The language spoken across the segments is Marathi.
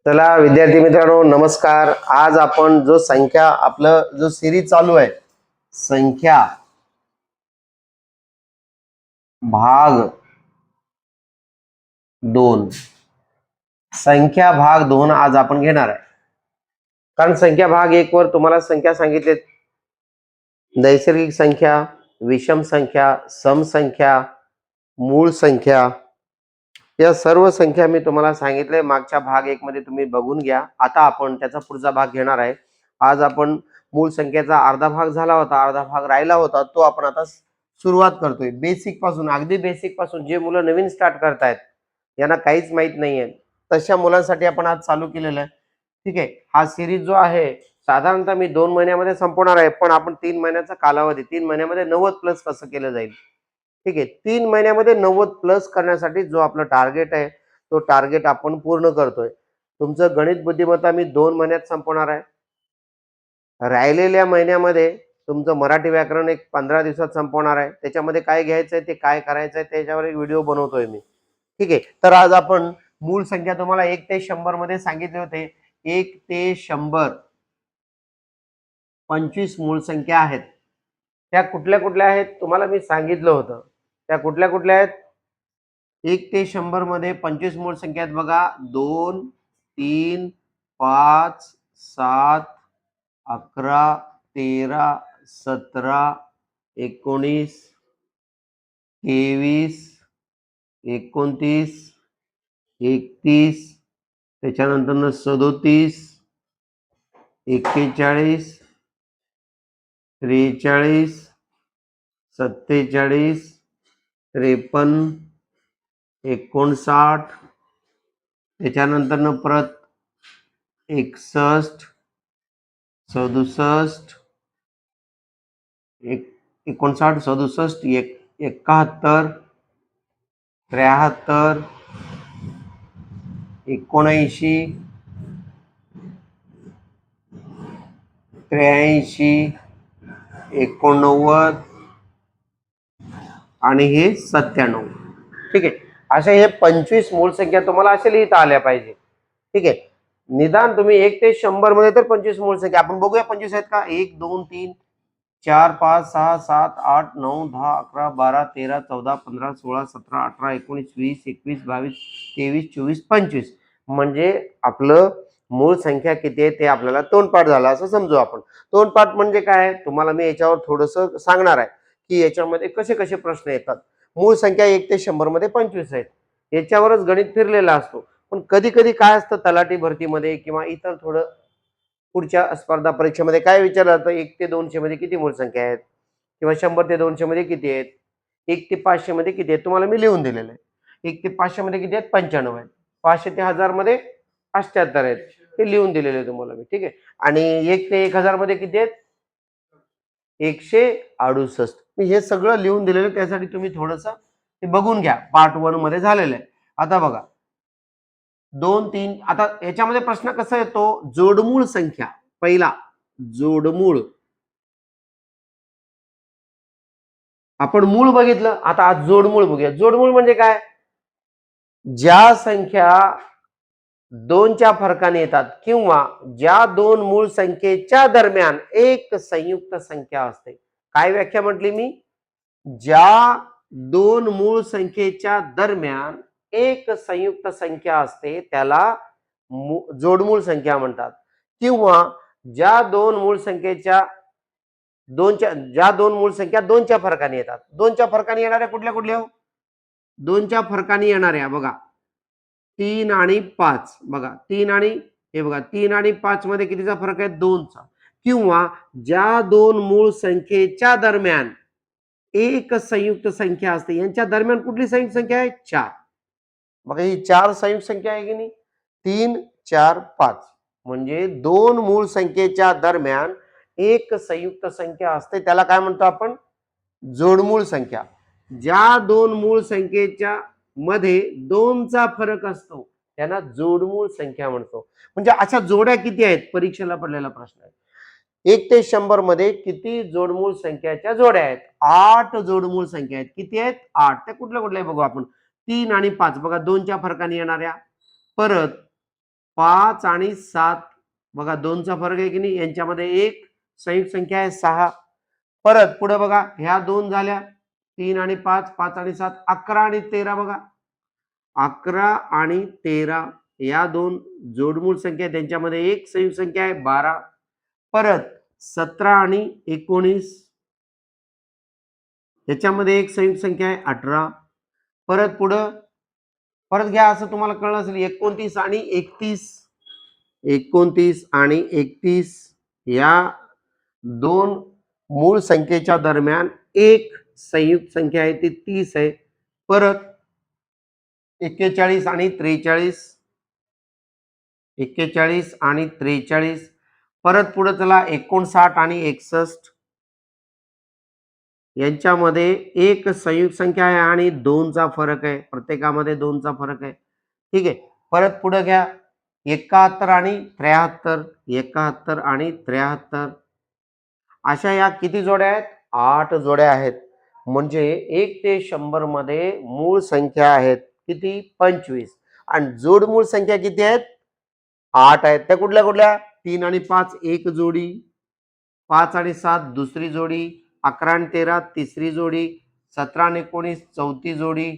चला विद्यार्थी मित्रांनो नमस्कार. आज आपण जो संख्या आपलं जो सिरीज चालू आहे संख्या भाग 2 संख्या भाग 2 आज आपण घेणार आहे. कारण संख्या भाग 1 वर तुम्हाला संख्या सांगितलेत नैसर्गिक संख्या, विषम संख्या, सम संख्या, मूळ संख्या या सर्व संख्या मी तुम्हाला सांगितले मागच्या भाग 1 मध्ये तुम्ही बघून घ्या. आता आपण त्याचा पुढचा भाग घेणार आहे. आज आपण मूळ संख्येचा अर्धा भाग झाला होता, अर्धा भाग राहिला होता, तो आपण आता सुरुवात करतोय बेसिक पासून. अगदी बेसिक पासून जे मुलं नवीन स्टार्ट करतायत यांना काहीच माहित नाहीये तशा मुलांसाठी आपण आज चालू केलेलं आहे. ठीक आहे. हा सिरीज जो आहे साधारणतः मी 2 महिन्यामध्ये संपवणार आहे, पण आपण 3 महिन्याचा कालावधी 3 महिन्यामध्ये 90 प्लस कसं केलं जाईल. ठीक आहे. 3 महिन्यामध्ये 90 प्लस करण्यासाठी जो आपला टार्गेट आहे तो टार्गेट आपण पूर्ण करतोय. तुमचं गणित बुद्धिमत्ता मी 2 महिन्यात संपवणार आहे. राहिलेल्या महिन्यामध्ये तुमचं मराठी व्याकरण एक 15 दिवसात संपवणार आहे. त्याच्यामध्ये काय घ्यायचंय ते काय करायचंय त्याच्यावर एक व्हिडिओ बनवतोय मी. ठीक आहे. तर आज आपण मूळ संख्या तुम्हाला 1 ते 100 मध्ये सांगितले होते. 1 ते 100 25 मूळ संख्या आहेत. त्या कुठल्या कुठल्या आहेत तुम्हाला मी सांगितलं होतं. त्या कुठल्या कुठल्या आहेत? 1 ते 100 मध्ये 25 मूळ संख्या आहेत बघा. 2 3 5 7 11 13 17 19 23 29 31 त्याच्यानंतर 37 41 43 47 53 59 त्याच्यानंतर परत 61 67 59 67 71 73 79 83 89 आणि हे 97. ठीक आहे. अशा हे 25 मूळ संख्या तुम्हाला अशा लिहिता आल्या पाहिजे. ठीक आहे. निदान तुम्ही 1 ते 100 मध्ये तर 25 मूळ संख्या आपण बघूया 25 आहेत का. 1 2 3 4 5 6 7 8 9 10 11 12 13 14 15 16 17 18 19 20 21 22 23 24 25 म्हणजे आपलं मूळ संख्या किती आहे ते आपल्याला तोंडपाठ झाला असं समजू आपण. तोंडपाठ म्हणजे काय तुम्हाला मी याच्यावर थोडंसं सांगणार आहे की याच्यामध्ये कसे कसे प्रश्न येतात. मूळ संख्या 1 ते 100 मध्ये 25 आहेत. याच्यावरच गणित फिरलेला असतो. पण कधी कधी काय असतं तलाठी भरतीमध्ये किंवा इतर थोडं पुढच्या स्पर्धा परीक्षेमध्ये काय विचारलं जातं 1 ते 200 मध्ये किती मूळ संख्या आहेत किंवा 100 ते 200 मध्ये किती आहेत, 1 ते 500 मध्ये किती आहेत तुम्हाला मी लिहून दिलेलं आहे. 1 ते 500 मध्ये किती आहेत 95 आहेत. 500 ते 1000 मध्ये 78 आहेत. हे लिहून दिलेले आहे तुम्हाला मी. ठीक आहे. आणि 1 ते 1000 मध्ये किती आहेत 168. मी हे सगळं लिहून दिलेलं त्यासाठी तुम्ही थोडंसं ते बघून घ्या. पार्ट 1 मध्ये झालेलं आहे. आता बघा 2 3 आता याच्यामध्ये प्रश्न कसा येतो जोडमूळ संख्या. पहिला जोडमूळ आपण मूळ बघितलं. आता आज जोडमूळ बघूया. जोडमूळ म्हणजे काय ज्या संख्या 2च्या फरकाने येतात किंवा ज्या दोन मूळ संख्येच्या दरम्यान एक संयुक्त संख्या असते. काय व्याख्या म्हटली मी ज्या दोन मूळ संख्येच्या दरम्यान एक संयुक्त संख्या असते त्याला जोडमूळ संख्या म्हणतात. किंवा ज्या दोन मूळ संख्येच्या ज्या दोन मूळ संख्या 2च्या फरकाने येतात. 2च्या फरकाने येणाऱ्या कुठल्या कुठल्या 2च्या फरकाने येणाऱ्या बघा 3 आणि 5 बघा 3 आणि हे बघा 3 आणि 5 मध्ये कितीचा फरक आहे 2चा. किंवा ज्या दोन मूळ संख्येच्या दरम्यान एक संयुक्त संख्या असते यांच्या दरम्यान कुठली संयुक्त संख्या आहे 4. बघा ही 4 संयुक्त संख्या आहे की नाही 3 4 5 म्हणजे दोन मूळ संख्येच्या दरम्यान एक संयुक्त संख्या असते त्याला काय म्हणतो आपण जोडमूळ संख्या. ज्या दोन मूळ संख्येच्या मध्ये 2चा फरक असतो त्यांना जोडमूळ संख्या म्हणतो. म्हणजे अशा जोड्या किती आहेत परीक्षेला पडलेला प्रश्न आहे. 1 ते 100 मध्ये किती जोडमूळ संख्याच्या जोड्या आहेत 8 जोडमूळ संख्या आहेत. किती आहेत 8. त्या कुठल्या कुठल्या बघू आपण 3 आणि 5 बघा 2च्या फरकाने येणाऱ्या. परत 5 आणि 7 बघा, 2चा फरक आहे की नाही, यांच्यामध्ये एक संयुक्त संख्या आहे 6. परत पुढे बघा, ह्या 2 झाल्या, 3 आणि 5, 5 आणि 7, 11 आणि 13 बघा, 11 आणि 13 या दोन जोडमूळ संख्या, त्यांच्यामध्ये एक संयुक्त संख्या आहे 12. परत 17 आणि 19 याच्यामध्ये एक संयुक्त संख्या आहे 18. परत पुढं परत घ्या, असं तुम्हाला कळलं असेल, 29 आणि 31, 29 आणि 31 या दोन मूळ संख्येच्या दरम्यान एक संयुक्त संख्या आहे, ती 30 आहे. परत 41 आणि 43, 41 आणि 43. परत पुढे चला, 59 आणि 61 यांच्यामध्ये एक संयुक्त संख्या आहे आणि 2चा फरक आहे, प्रत्येकामध्ये 2चा फरक आहे. ठीक आहे. परत पुढे घ्या, 71 आणि 73, 71 आणि 73 अशा या किती जोड्या आहेत? 8 जोड्या आहेत. म्हणजे 1 ते 100 मध्ये मूळ संख्या आहेत किती? 25. आणि जोडमूळ संख्या किती आहेत? 8 आहेत. त्या कुठल्या कुठल्या? 3 आणि 5 एक जोडी, 5 आणि 7 दुसरी जोडी, 11 आणि 13 तिसरी जोडी, 17 आणि 19 चौथी जोडी,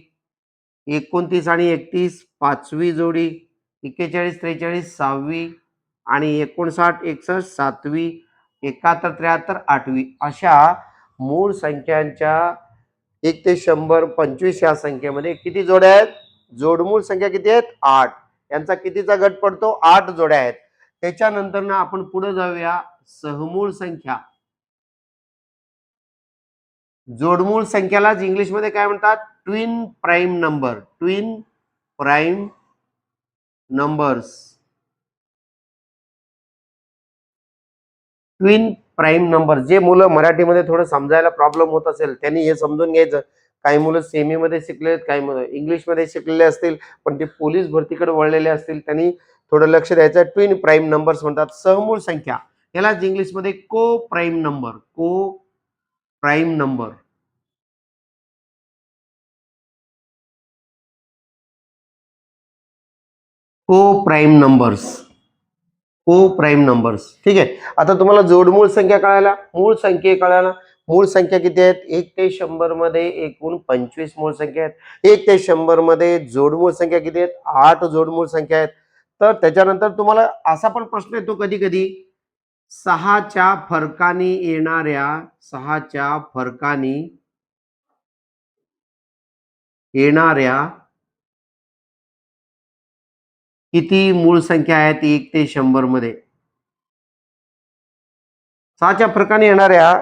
29 आणि 31 पाचवी जोडी, 41 43 सहावी आणि 59 61 सातवी, 71 73 आठवी. अशा मूळ संख्यांच्या 1 ते 100 25 या संख्येमध्ये किती जोड्या आहेत? जोडमूळ संख्या किती आहेत? 8. यांचा कितीचा गट पडतो? 8 जोड्या आहेत. त्याच्यानंतर ना आपण पुढे जाऊया, सहमूळ संख्या. जोडमूळ संख्यालाच इंग्लिशमध्ये काय म्हणतात? Twin prime number. Twin prime numbers. Twin prime number. जे मुलं मराठीमध्ये थोडं समजायला प्रॉब्लेम होत असेल त्यांनी हे समजून घ्यायचं. काही मुलं सेमीमध्ये शिकले, काही मुलं इंग्लिशमध्ये शिकलेले असतील, पण ते पोलीस भरतीकडे वळलेले असतील, त्यांनी थोडं लक्ष द्यायचं. ट्विन प्राईम नंबर्स म्हणतात सहमूळ संख्या. यालाच इंग्लिशमध्ये को प्राईम नंबर. को प्राईम नंबर. को प्राईम नंबर्स. को प्राईम नंबर्स. ठीक आहे. आता तुम्हाला जोडमूळ संख्या कळायला, मूळ संख्या कळायला. मूळ संख्या किती आहेत? 1 ते 100 मध्ये एकूण 25 मूळ संख्या आहेत. 1 ते 100 मध्ये जोडमूळ संख्या किती आहेत? 8 जोडमूळ संख्या आहेत. तर त्याच्यानंतर तुम्हाला असा पण प्रश्न येतो कधी कधी, 6च्या फरकाने येणाऱ्या, 6च्या फरकाने येणाऱ्या किती मूळ संख्या आहेत 1 ते 100 मध्ये? 6च्या फरकाने येणाऱ्या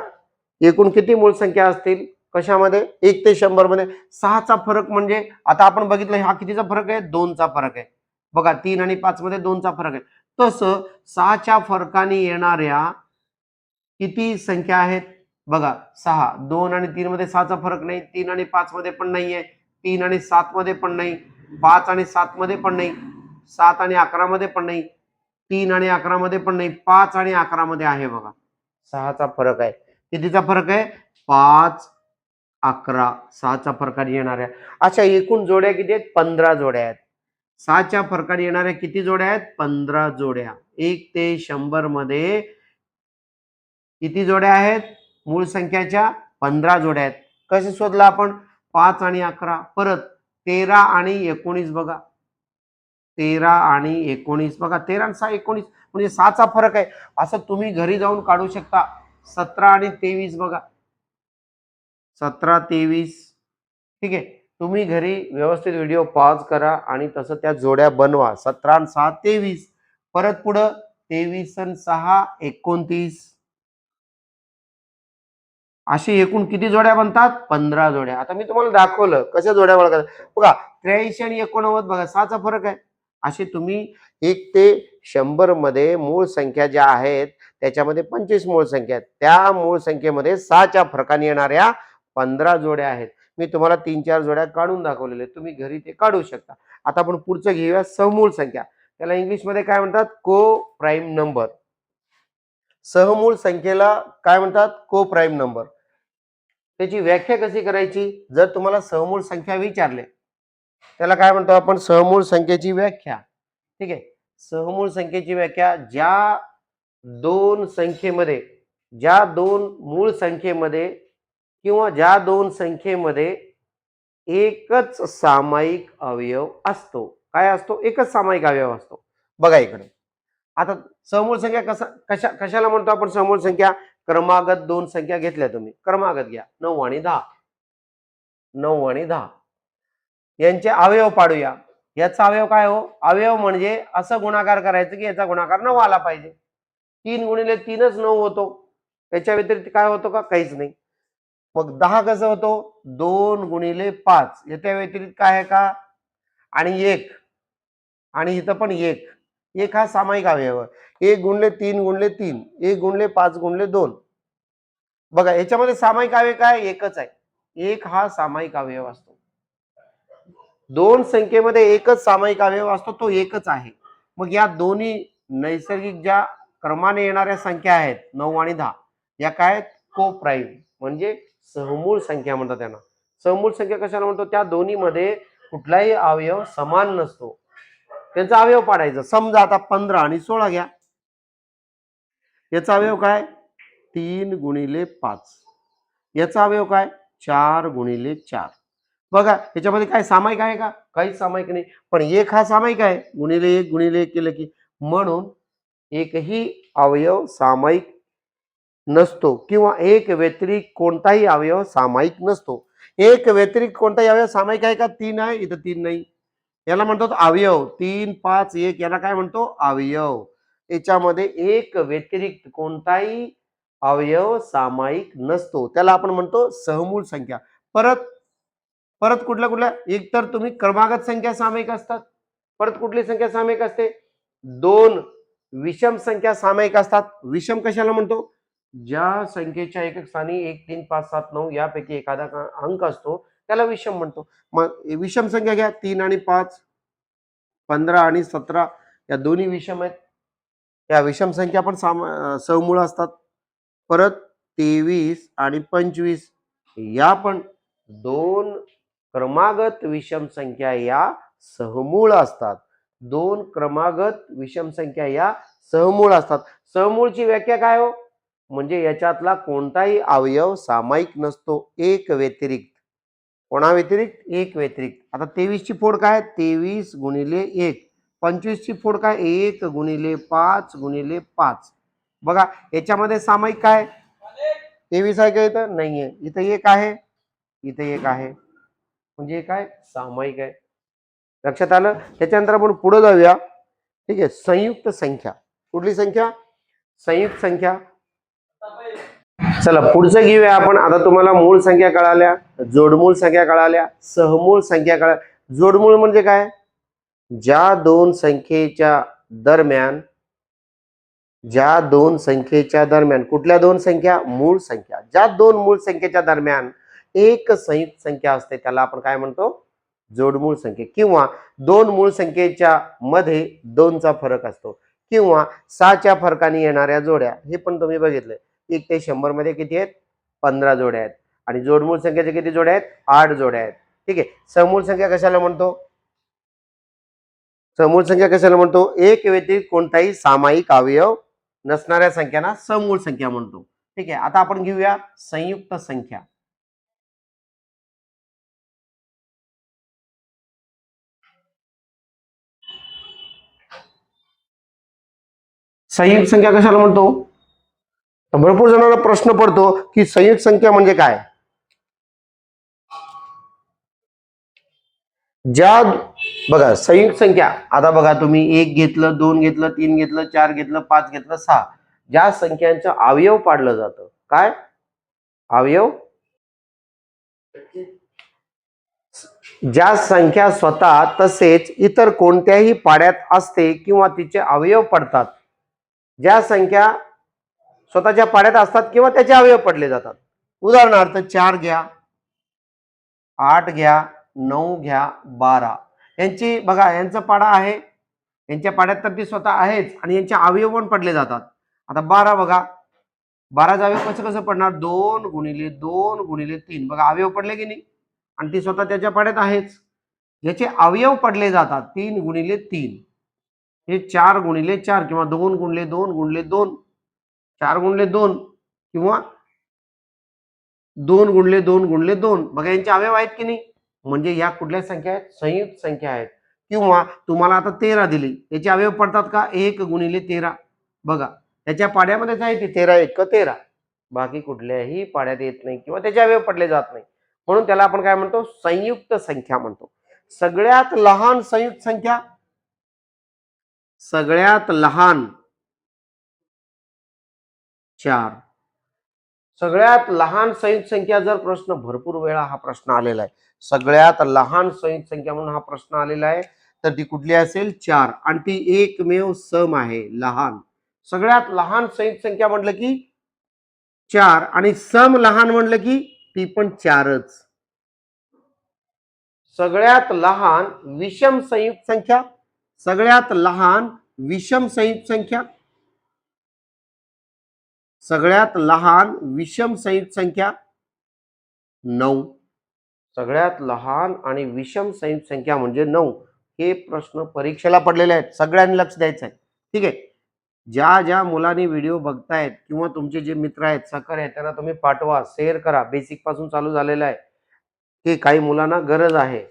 एकूण किती मूळ संख्या असतील? कशामध्ये? 1 ते 100 मध्ये. 6चा फरक म्हणजे आता आपण बघितलं, हा कितीचा फरक आहे? 2चा फरक आहे. बघा, 3 आणि 5 मध्ये 2चा फरक आहे. तसं 6च्या फरकाने येणाऱ्या किती संख्या आहेत? बघा, 6. 2 आणि 3 मध्ये 6चा फरक नाही, 3 आणि 5 मध्ये पण नाहीये, 3 आणि 7 मध्ये पण नाही, 5 आणि 7 मध्ये पण नाही, 7 आणि 11 मध्ये पण नाही, 3 आणि 11 मध्ये पण नाही, 5 आणि 11 मध्ये आहे. बघा, 6चा फरक आहे. कितीचा फरक आहे? 5 11. 6च्या फरकाने येणाऱ्या अशा एकूण जोड्या किती आहेत? 15 जोड्या आहेत. 6च्या फरकाने येणाऱ्या किती जोड्या आहेत? 15 जोड्या. 1 ते 100 मध्ये किती जोड्या आहेत? मूळ संख्याच्या 15 जोड्या आहेत. कसे शोधला आपण? 5 आणि 11. परत 13 आणि 19 बघा, 13 आणि 19 बघा, 13 आणि 6 19 म्हणजे 6चा फरक आहे. असं तुम्ही घरी जाऊन काढू शकता. 17 आणि 23 बघा, 17 23. ठीक आहे. तुम्ही घरी व्यवस्थित व्हिडिओ पॉज करा आणि तसं त्या जोड्या बनवा. 17 आणि 6 23. परत पुढं 23 आणि 6 29. अशी एकूण किती जोड्या बनतात? 15 जोड्या. आता मी तुम्हाला दाखवलं कशा जोड्या ओळखायच्या. बघा, 83 आणि 89 बघा, 6चा फरक आहे. असे तुम्ही 1 ते 100 मध्ये मूळ संख्या ज्या आहेत त्याच्यामध्ये 25 मूळ संख्या आहेत. त्या मूळ संख्येमध्ये 6च्या फरकाने येणाऱ्या 15 जोड्या आहेत. मी तुम्हाला 3-4 जोड्या काढून दाखवलेल्या आहेत. तुम्ही घरी ते काढू शकता. आता आपण पुढचं घेऊया, सहमूळ संख्या. त्याला इंग्लिशमध्ये काय म्हणतात? को प्राईम नंबर. सहमूळ संख्येला काय म्हणतात? को प्राईम नंबर. त्याची व्याख्या कशी करायची? जर तुम्हाला सहमूळ संख्या विचारले, त्याला काय म्हणतो आपण? सहमूळ संख्येची व्याख्या. ठीक आहे. सहमूळ संख्येची व्याख्या ज्या दोन मूळ संख्येमध्ये किंवा ज्या दोन संख्येमध्ये एकच सामायिक अवयव असतो. काय असतो? एकच सामायिक अवयव असतो. बघा इकडे आता समूळ संख्या कशाला म्हणतो आपण? समूळ संख्या क्रमागत दोन संख्या घेतल्या, तुम्ही क्रमागत घ्या 9 आणि 10, 9 आणि 10 यांचे अवयव पाडूया. याचा अवयव काय हो? अवयव म्हणजे असं गुणाकार करायचं की याचा गुणाकार 9 आला पाहिजे. 3 गुणिले 3च 9 होतो, त्याच्या व्यतिरिक्त काय होतो का? काहीच नाही. मग 10 कसं होतो? 2 गुणिले 5, याच्या व्यतिरिक्त काय आहे का? आणि 1, आणि इथं पण 1 हा सामायिक अवयव. 1 गुणले 3 गुणले 3, 1 गुणले 5 गुणले 2. बघा याच्यामध्ये सामायिक अवयव काय? एकच आहे. 1 हा सामायिक अवयव असतो. दोन संख्येमध्ये एकच सामायिक अवयव असतो, तो एकच आहे. मग या दोन्ही नैसर्गिक ज्या क्रमाने येणाऱ्या संख्या आहेत 9 आणि 10, या काय आहेत? कोप्राईम म्हणजे सहमूळ संख्या म्हणतात त्यांना. सहमूळ संख्या कशाला म्हणतो? त्या दोन्ही मध्ये कुठलाही अवयव समान नसतो, त्यांचा अवयव पाडायचा. समजा आता 15 आणि 16 घ्या, याचा अवयव काय? 3 गुणिले 5. याचा अवयव काय? 4 गुणिले 4. बघा याच्यामध्ये काय सामायिक आहे का? काहीच सामायिक नाही. पण 1 हा सामायिक आहे, गुणिले 1 गुणिले 1 केलं की. म्हणून एकही अवयव सामायिक नसतो किंवा एक व्यतिरिक्त कोणताही अवयव सामायिक नसतो. एक व्यतिरिक्त कोणताही अवयव सामायिक आहे का? 3 आहे, इथं 3 नाही. याला म्हणतो अवयव. 3 5 1 याला काय म्हणतो? अवयव. याच्यामध्ये एक व्यतिरिक्त कोणताही अवयव सामायिक नसतो, त्याला आपण म्हणतो सहमूळ संख्या. परत परत कुठल्या एक तर तुम्ही क्रमागत संख्या सामायिक असतात. परत कुठली संख्या सामायिक असते? दोन विषम संख्या सामायिक असतात. विषम कशाला म्हणतो? ज्या संख्येच्या एकक स्थानी 1 3 5 7 9 यापैकी एखादा अंक असतो त्याला विषम म्हणतो. मग विषम संख्या घ्या. 3 आणि 5, 15 आणि 17 या दोन्ही विषम आहेत. या विषम संख्या पण सहमूळ असतात. परत 23 आणि 25 या पण दोन क्रमागत विषम संख्या या सहमूळ असतात. दोन क्रमागत विषम संख्या या सहमूळ असतात. सहमूळची व्याख्या काय हो? म्हणजे याच्यातला कोणताही अवयव सामायिक नसतो, एक व्यतिरिक्त. कोणा व्यतिरिक्त? एक व्यतिरिक्त. आता 23 ची फोड काय? 23 गुणिले 1. 25 ची फोड काय? 1 गुणिले 5 गुणिले 5. बघा याच्यामध्ये सामायिक काय? 23 आहे का? इथं नाहीये. इथं 1 आहे, इथं 1 आहे, म्हणजे काय? सामायिक आहे. लक्षात आलं? त्याच्यानंतर आपण पुढे जाऊया. ठीक आहे. संयुक्त संख्या. कुठली संख्या? संयुक्त संख्या. चला पुढचं घेऊया आपण. आता तुम्हाला मूळ संख्या कळाल्या, जोडमूळ संख्या कळाल्या, सहमूळ संख्या कळाल्या. जोडमूळ म्हणजे काय? ज्या दोन संख्येच्या दरम्यान कुठल्या दोन संख्या? मूळ संख्या. ज्या दोन मूळ संख्येच्या दरम्यान एक संयुक्त संख्या असते त्याला आपण काय म्हणतो? जोडमूळ संख्या. किंवा दोन मूळ संख्येच्या मध्ये 2चा फरक असतो, किंवा 6च्या फरकाने येणाऱ्या जोड्या. हे पण तुम्ही बघितलं. 1 ते 100 मध्ये किती आहेत? 15 जोड्या आहेत. आणि जोडमूळ संख्येच्या किती जोड्या आहेत? 8 जोड्या आहेत. ठीक आहे. समूळ संख्या कशाला म्हणतो? समूळ संख्या कशाला म्हणतो? एक व्यतिरिक्त कोणताही सामायिक अवयव नसणाऱ्या संख्यांना समूळ संख्या म्हणतो. ठीक आहे. आता आपण घेऊया संयुक्त संख्या. संयुक्त संख्या कशाला म्हणतो? भरपूर जणांना प्रश्न पडतो की संयुक्त संख्या म्हणजे काय? ज्या बघा संयुक्त संख्या, आता बघा तुम्ही 1 घेतलं, 2 घेतलं, 3 घेतलं, 4 घेतलं, 5 घेतलं, 6, ज्या संख्यांचं अवयव पाडलं जातं. काय अवयव? ज्या संख्या स्वतः तसेच इतर कोणत्याही पाड्यात असते किंवा तिचे अवयव पडतात. ज्या संख्या स्वतःच्या पाड्यात असतात किंवा त्याचे अवयव पडले जातात. उदाहरणार्थ 4 घ्या, 8 घ्या, 9 घ्या, 12. यांची बघा यांचा पाडा आहे, यांच्या पाड्यात तर ती स्वतः आहेच आणि यांचे अवयव पण पडले जातात. आता 12 बघा, 12चा अवयव कसं पडणार? 2 गुणिले 2 गुणिले 3. बघा अवयव पडले की नाही? आणि ती स्वतः त्याच्या पाड्यात आहेच. याचे अवयव पडले जातात 3 गुणिले 3. हे 4 गुणिले 4 किंवा 2 गुणिले 2 गुणिले 2, 4 गुणिले 2 किंवा 2 गुणिले 2 गुणिले 2. बघा यांचे अवयव आहेत की नाही, म्हणजे या कुठल्या संख्या आहेत, संयुक्त संख्या आहेत. किंवा तुम्हाला आता 13 दिली, याचे अवयव पडतात का, 1 गुणिले 13. बघा त्याच्या पाड्यामध्येच आहे ती 13 1 13, बाकी कुठल्याही पाड्यात येत नाही किंवा त्याचे अवयव पडले जात नाही, म्हणून त्याला आपण काय म्हणतो, संयुक्त संख्या म्हणतो. सगळ्यात लहान संयुक्त संख्या, सगळ्यात लहान 4. सगळ्यात लहान संयुक्त संख्या, जर प्रश्न भरपूर वेळा हा प्रश्न आलेला आहे, सगळ्यात लहान संयुक्त संख्या म्हणून हा प्रश्न आलेला आहे, तर ती कुठली असेल, 4. आणि ती एकमेव सम आहे, लहान. सगळ्यात लहान संयुक्त संख्या म्हटलं की 4 आणि सम लहान म्हटलं की ती पण 4च. सगळ्यात लहान विषम संयुक्त संख्या, सगळ्यात लहान विषम संयुक्त संख्या, सगळ्यात लहान विषम संयुक्त संख्या 9. सगळ्यात लहान आणि विषम संयुक्त संख्या म्हणजे 9. हे प्रश्न परीक्षेला पडलेले आहेत, सगळ्यांनी लक्ष द्यायचं आहे. ठीक आहे. ज्या ज्या मुलांनी व्हिडिओ बघतायत किंवा तुमचे जे मित्र आहेत, सहकारी आहेत, त्यांना तुम्ही पाठवा, शेअर करा. बेसिक पासून चालू झालेलं आहे, की काही मुलांना गरज आहे.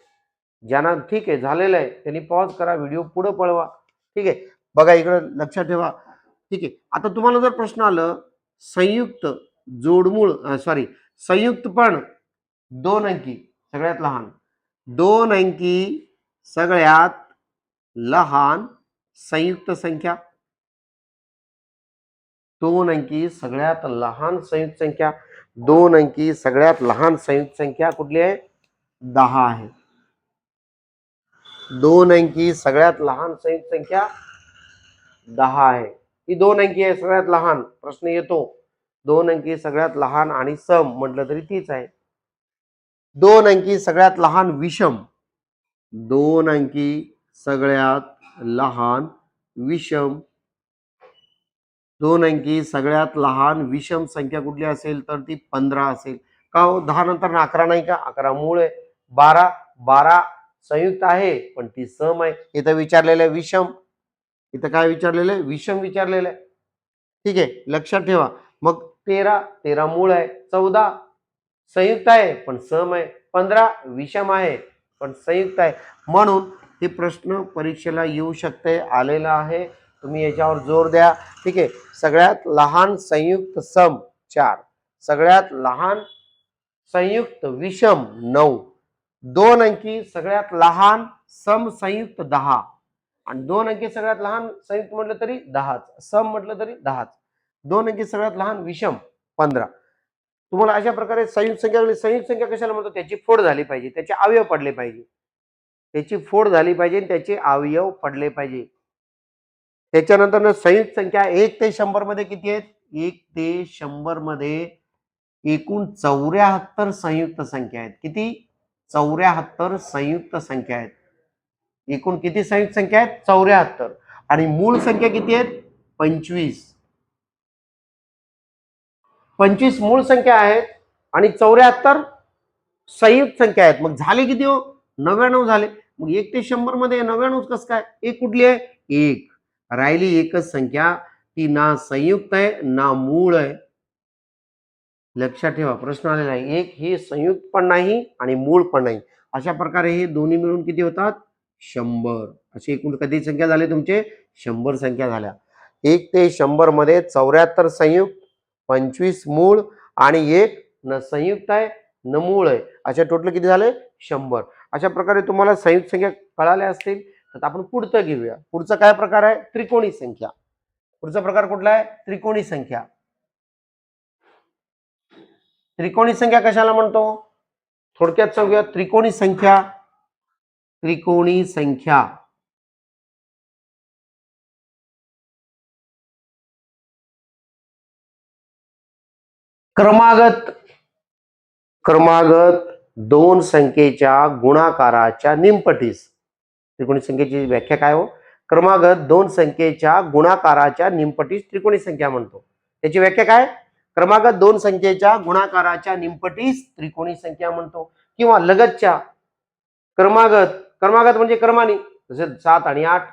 ज्यांना ठीक आहे झालेलं आहे त्यांनी पॉज करा, व्हिडिओ पुढे पळवा. ठीक आहे. बघा इकडे लक्षात ठेवा. ठीक आहे. आता तुम्हाला जर प्रश्न आलं, संयुक्त जोडमूळ संयुक्त पण 2 अंकी सगळ्यात लहान, 2 अंकी सगळ्यात लहान संयुक्त संख्या, 2 अंकी सगळ्यात लहान संयुक्त संख्या, 2 अंकी सगळ्यात लहान संयुक्त संख्या कुठली आहे, 10 आहे. 2 अंकी सगळ्यात लहान संयुक्त संख्या 10 आहे. ही 2 अंकी आहे सगळ्यात लहान. प्रश्न येतो 2 अंकी सगळ्यात लहान आणि सम म्हटलं तरी तीच आहे. 2 अंकी सगळ्यात लहान विषम, 2 अंकी सगळ्यात लहान विषम, 2 अंकी सगळ्यात लहान विषम संख्या कुठली असेल तर ती 15 असेल. का हो, 10 नंतर 11 नाही का, 11 मूळ आहे. 12 संयुक्त आहे पण ती सम आहे. इथं विचारलेलं आहे विषम, इथं काय विचारलेलं आहे, विषम विचारलेलं आहे. ठीक आहे, लक्षात ठेवा. मग 13 मूळ आहे, 14 संयुक्त आहे पण सम आहे, 15 विषम आहे पण संयुक्त आहे. म्हणून हे प्रश्न परीक्षेला येऊ शकते, आलेला आहे. तुम्ही याच्यावर जोर द्या. ठीक आहे. सगळ्यात लहान संयुक्त सम 4, सगळ्यात लहान संयुक्त विषम 9, 2 अंकी सगळ्यात लहान सम संयुक्त 10 आणि 2 अंकी सगळ्यात लहान संयुक्त म्हटलं तरी 10च, सम म्हटलं तरी 10च, 2 अंकी सगळ्यात लहान विषम 15. तुम्हाला अशा प्रकारे संयुक्त संख्या कशाला म्हणतो, त्याची फोड झाली पाहिजे, त्याचे अवयव पडले पाहिजे, त्याची फोड झाली पाहिजे, त्याचे अवयव पडले पाहिजे. त्याच्यानंतर संयुक्त संख्या 1 ते 100 मध्ये किती आहेत, 1 ते 100 मध्ये एकूण 74 संयुक्त संख्या आहेत. किती, 74 संयुक्त संख्या आहेत. एकूण किती संयुक्त संख्या आहेत, 74. आणि मूळ संख्या किती आहेत, 25. 25 मूळ संख्या आहेत आणि 74 संयुक्त संख्या आहेत. मग झाले किती हो, 99 झाले. मग 1 ते 100 मध्ये 99 कसं काय, एक कुठली आहे, एक राहिली. एकच संख्या, ती ना संयुक्त आहे ना मूळ आहे. लक्षात ठेवा, प्रश्न आलेला आहे, एक ही संयुक्त पण नाही आणि मूळ पण नाही. अशा प्रकारे हे दोन्ही मिळून किती होतात, 100. अशी एकूण कधी संख्या झाली तुमचे, 100 संख्या झाल्या. 1 ते 100 मध्ये 74 संयुक्त, 25 मूळ आणि एक न संयुक्त आहे न मूळ आहे. अशा टोटल किती झाले, 100. अशा प्रकारे तुम्हाला संयुक्त संख्या कळाल्या असतील तर आपण पुढचं घेऊया. पुढचा काय प्रकार आहे, त्रिकोणी संख्या. पुढचा प्रकार कुठला आहे, त्रिकोणी संख्या. त्रिकोणी संख्या कशाला म्हणतो, थोडक्यात सांगूया. त्रिकोणी संख्या, त्रिकोणी संख्या क्रमागत 2 संख्येच्या गुणाकाराच्या निमपटीस. त्रिकोणी संख्येची व्याख्या काय हो, क्रमागत 2 संख्येच्या गुणाकाराच्या निमपटीस त्रिकोणी संख्या म्हणतो. त्याची व्याख्या काय, क्रमागत 2 संख्येच्या गुणाकाराच्या निमपटीस त्रिकोणी संख्या म्हणतो. किंवा लगतच्या क्रमागत म्हणजे क्रमाने, जसे 7 आणि 8,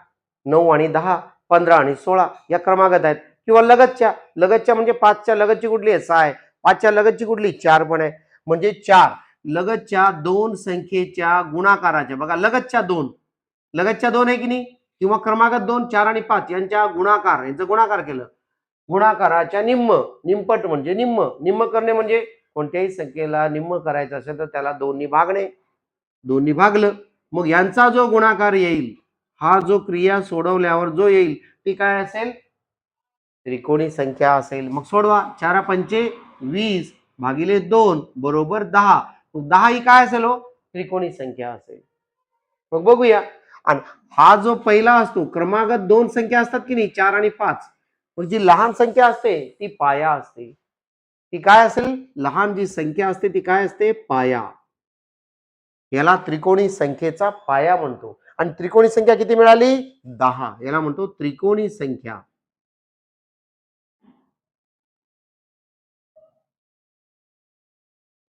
9 आणि 10, 15 आणि 16 या क्रमागत आहेत. किंवा लगतच्या म्हणजे 5च्या लगतची कुठली आहे? 6 आहे. 5च्या लगतची कुठली? 4 पण आहे. म्हणजे 4 लगतच्या दोन संख्येच्या गुणाकाराच्या, बघा लगतच्या दोन आहे की नाही, किंवा क्रमागत 2, 4 आणि 5 यांच्या यांचं गुणाकार केलं. गुणाकाराच्या निमपट म्हणजे निम्म करणे म्हणजे कोणत्याही संख्येला निम्म करायचं असेल तर त्याला 2 भागणे. 2 भागलं मग यांचा जो गुणाकार येईल, हा जो क्रिया सोडवल्यावर जो येईल ती काय असेल? त्रिकोणी संख्या असेल. मग सोडवा. 4 पंचे 20 भागिले 2 बरोबर 10. 10 ही काय असेल हो? त्रिकोणी संख्या असेल. मग बघूया. आणि हा जो पहिला असतो, क्रमागत 2 संख्या असतात की नाही, 4 आणि 5, मग जी लहान संख्या असते ती पाया असते. ती काय असेल? लहान जी संख्या असते ती काय असते? पाया. याला त्रिकोणी संख्येचा पाया म्हणतो. आणि त्रिकोणी संख्या किती मिळाली? 10. याला म्हणतो त्रिकोणी संख्या.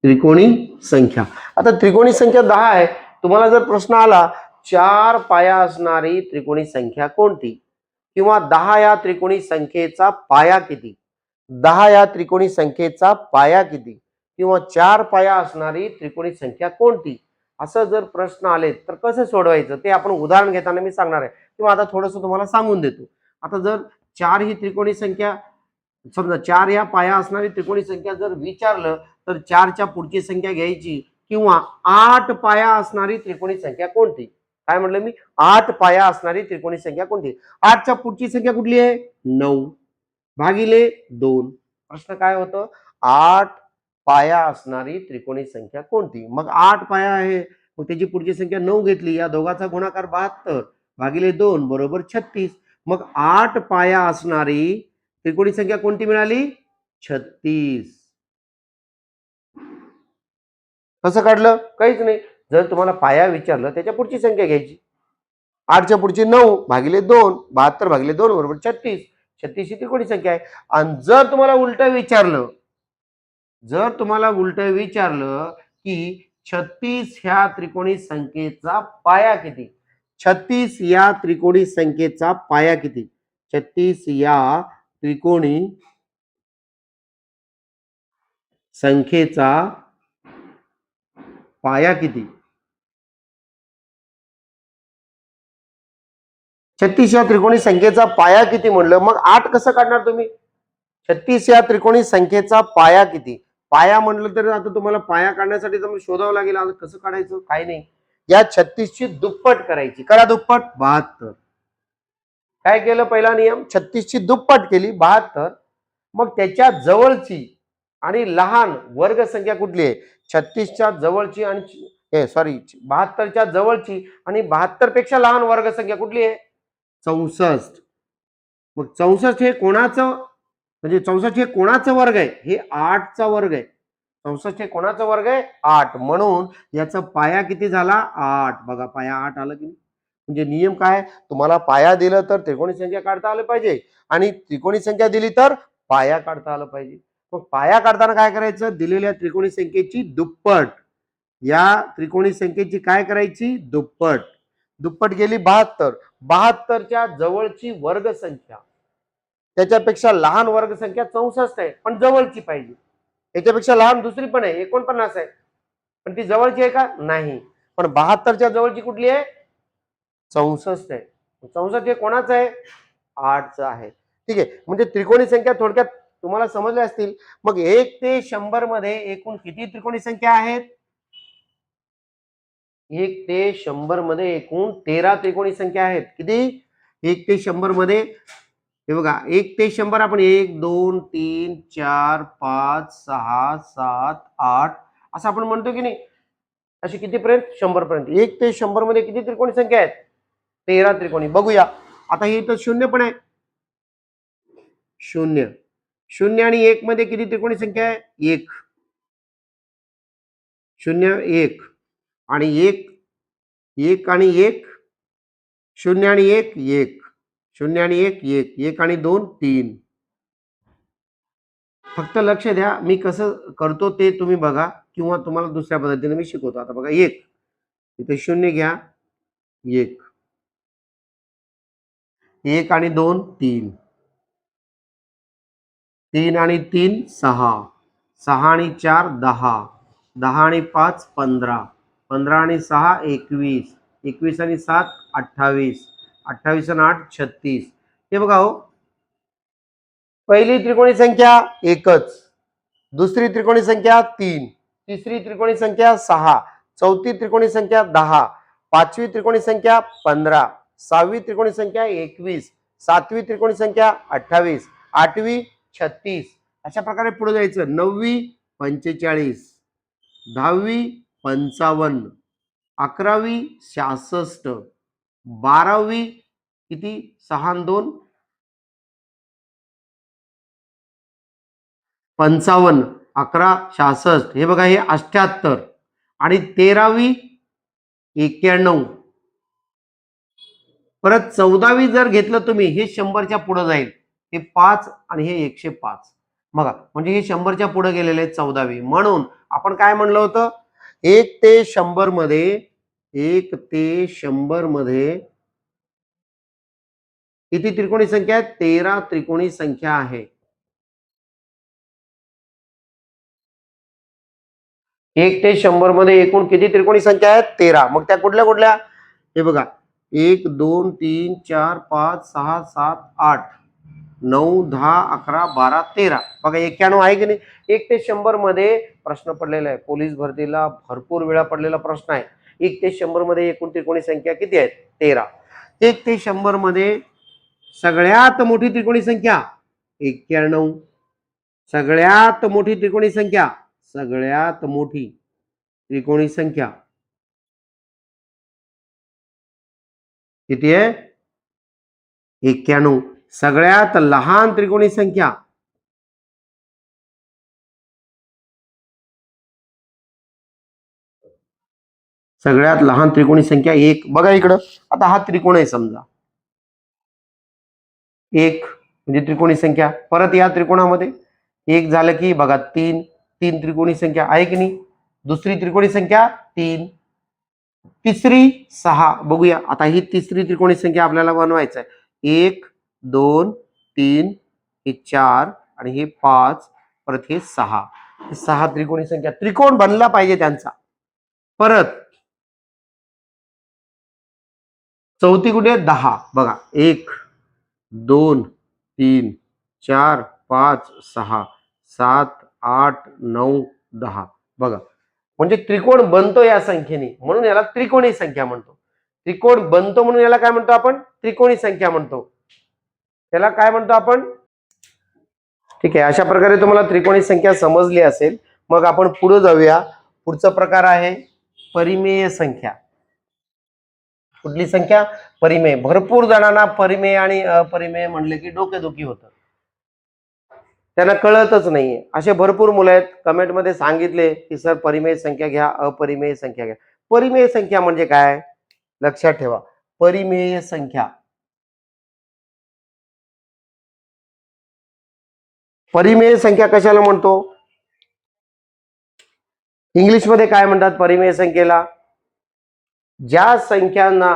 त्रिकोणी संख्या. आता त्रिकोणी संख्या 10 आहे. तुम्हाला जर प्रश्न आला 4 पाया असणारी त्रिकोणी संख्या कोणती, किंवा 10 या त्रिकोणी संख्येचा पाया किती, 10 या त्रिकोणी संख्येचा पाया किती, किंवा 4 पाया असणारी त्रिकोणी संख्या कोणती, असं जर प्रश्न आले तर कसं सोडवायचं ते आपण उदाहरण घेताना मी सांगणार आहे. किंवा आता थोडंसं तुम्हाला सांगून देतो. आता जर 4 ही त्रिकोणी संख्या, समजा 4 या पाया असणारी त्रिकोणी संख्या जर विचारलं तर 4च्या पुढची संख्या घ्यायची, किंवा 8 पाया असणारी त्रिकोणी संख्या कोणती. काय म्हटलं मी? 8 पाया असणारी त्रिकोणी संख्या कोणती. 8च्या पुढची संख्या कुठली आहे? 9 भागिले 2. प्रश्न काय होतं? 8 पाया असणारी त्रिकोणी संख्या कोणती. मग 8 पाया आहे, मग त्याची पुढची संख्या 9 घेतली, या दोघाचा गुणाकार 72 भागिले 2 बरोबर 36. मग 8 पाया असणारी त्रिकोणी संख्या कोणती मिळाली? 36. कसं काढलं? काहीच नाही. जर तुम्हाला पाया विचारलं त्याच्या पुढची संख्या घ्यायची. 8च्या पुढची 9 भागिले 2, 72 भागिले 2 बरोबर 36. 36 ही त्रिकोणी संख्या आहे. आणि जर तुम्हाला उलट विचारलं की 36 ह्या त्रिकोणी संख्येचा पाया किती, 36 या त्रिकोणी संख्येचा पाया किती, 36 या त्रिकोणी संख्येचा पाया किती, 36 या त्रिकोणी संख्येचा पाया किती म्हणलं, मग 8 कसं काढणार तुम्ही? 36 या त्रिकोणी संख्येचा पाया किती, पाया म्हणलं तर आता तुम्हाला पाया काढण्यासाठी तुम्हाला शोधावं लागेल. आता कसं काढायचं? काही नाही, या 36 ची दुप्पट करायची. करा दुप्पट, 72. काय केलं? पहिला नियम, 36 ची दुप्पट केली 72. मग त्याच्या जवळची आणि लहान वर्ग संख्या कुठली आहे? 36च्या जवळची आणि सॉरी 72च्या जवळची आणि 72 पेक्षा लहान वर्ग संख्या कुठली आहे? 64. मग 64 हे कोणाचं, म्हणजे 64 हे कोणाचं वर्ग आहे? हे 8चा वर्ग आहे. 64 हे कोणाचा वर्ग आहे? 8. म्हणून याचा पाया किती झाला? 8. बघा पाया 8 आलं की नाही. म्हणजे नियम काय? तुम्हाला पाया दिलं तर त्रिकोणी संख्या काढता आलं पाहिजे, आणि त्रिकोणी संख्या दिली तर पाया काढता आलं पाहिजे. मग पाया काढताना काय करायचं? दिलेल्या त्रिकोणी संख्येची दुप्पट, या त्रिकोणी संख्येची काय करायची? दुप्पट. दुप्पट गेली 72. 72च्या जवळची वर्ग संख्या, त्याच्यापेक्षा लहान वर्ग संख्या 64 आहे, पण जवळची पाहिजे. याच्यापेक्षा लहान दुसरी पण आहे, 49 आहे, पण ती जवळची आहे का? नाही. पण 72च्या जवळची कुठली आहे? 64 आहे. 64 हे कोणाचं आहे? 8चं आहे. ठीक आहे. म्हणजे त्रिकोणी संख्या थोडक्यात तुम्हाला समजल्या असतील. मग 1 ते 100 मध्ये एकूण किती त्रिकोणी संख्या आहेत? 1 ते 100 मध्ये एकूण 13 त्रिकोणी संख्या आहेत. किती? 1 ते 100 मध्ये, हे बघा, 1 ते 100 आपण 1 2 3 4 5 6 7 8 असं आपण म्हणतो की नाही, अशी कितीपर्यंत? 100 पर्यंत. 1 ते 100 मध्ये किती त्रिकोणी संख्या आहेत? 13 त्रिकोणी. बघूया. आता हे तर 0 पण आहे. 0 0 आणि 1 मध्ये किती त्रिकोणी संख्या आहे? 1. 0 1 आणि 1 1 आणि 1 0 आणि 1 1 0 आणि 1 1 1 आणि 2 3. फक्त लक्ष द्या, मी कसं करतो ते तुम्ही बघा, किंवा तुम्हाला दुसऱ्या पद्धतीने मी शिकवतो. आता बघा, 1 इथे 0 घ्या, 1 1 आणि 2 3, 3 आणि 3 6, 6 आणि 4 10, 10 आणि 5 15, 15 आणि 6 21, 21 आणि 7 28, 28 आणि 8 36. हे बघा हो, पहिली त्रिकोणी संख्या एकच, दुसरी त्रिकोणी संख्या 3, तिसरी त्रिकोणी संख्या 6, चौथी त्रिकोणी संख्या 10, पाचवी त्रिकोणी संख्या 15, सहावी त्रिकोणी संख्या 21, सातवी त्रिकोणी संख्या 28, आठवी 36. अशा प्रकारे पुढे जायचं. नववी 45, दहावी 55, अकरावी 66, बारावी किती 6 आणि 2 55, 11 66, हे बघा हे 78 आणि 13वी 91. परत 14वी जर घेतलं तुम्ही, हे 100च्या पुढे जाईल. हे 5 आणि हे 105. बघा म्हणजे हे 100च्या पुढे गेलेले आहेत 14वी. म्हणून आपण काय म्हणलं होतं, 1 ते 100 मध्ये, 1 ते 100 मध्ये किती त्रिकोणी संख्या आहे? 13 त्रिकोणी संख्या आहे. 1 ते 100 मध्ये एकूण किती त्रिकोणी संख्या आहेत? 13. मग त्या कुठल्या कुठल्या? हे बघा, 1 2 3 4 5 6 7 8 9 10 11 12 13. बघा 91 आहे की नाही? 1 ते 100 मध्ये प्रश्न पडलेला आहे. पोलीस भरतीला भरपूर वेळा पडलेला प्रश्न आहे. 1 ते 100 मध्ये एकूण त्रिकोणी संख्या किती आहेत? 13. 1 ते 100 मध्ये सगळ्यात मोठी त्रिकोणी संख्या 91. सगळ्यात मोठी त्रिकोणी संख्या, सगळ्यात मोठी त्रिकोणी संख्या किती आहे? 91. सगळ्यात लहान त्रिकोणी संख्या सगळ्यात लहान त्रिकोणी संख्या 1. बघा इकडं, आता हा त्रिकोण आहे समजा, 1 म्हणजे त्रिकोणी संख्या. परत या त्रिकोणामध्ये 1 झालं की बघा 3, 3 त्रिकोणी संख्या आहे की नाही? दुसरी त्रिकोणी संख्या 3, तिसरी 6. बघूया आता, ही तिसरी त्रिकोणी संख्या आपल्याला बनवायचं आहे. 1 2 3, हे 4 आणि हे 5, परत हे 6. 6 त्रिकोणी संख्या, त्रिकोण बनला पाहिजे त्यांचा. परत चौथी कुठे? 10. बघा 1 2 3 4 5 6 7 8 9 10. बघा म्हणजे त्रिकोण बनतो या संख्येने, म्हणून याला त्रिकोणी संख्या म्हणतो. त्रिकोण बनतो म्हणून याला काय म्हणतो आपण? त्रिकोणी संख्या म्हणतो. त्याला काय म्हणतो आपण? ठीक आहे. अशा प्रकारे तुम्हाला त्रिकोणी संख्या समजली असेल. मग आपण पुढे जाऊया. पुढचा प्रकार आहे परिमेय संख्या. कुठली संख्या? परिमेय. भरपूर जणांना परिमेय आणि अपरिमेय म्हणले की डोकेदुखी होतं, त्यांना कळतच नाहीये. असे भरपूर मुलं आहेत, कमेंटमध्ये सांगितले की सर परिमेय संख्या घ्या, अपरिमेय संख्या घ्या. परिमेय संख्या म्हणजे काय? लक्षात ठेवा, परिमेय संख्या, परिमेय संख्या कशाला म्हणतो? इंग्लिशमध्ये काय म्हणतात परिमेय संख्येला? ज्या संख्यांना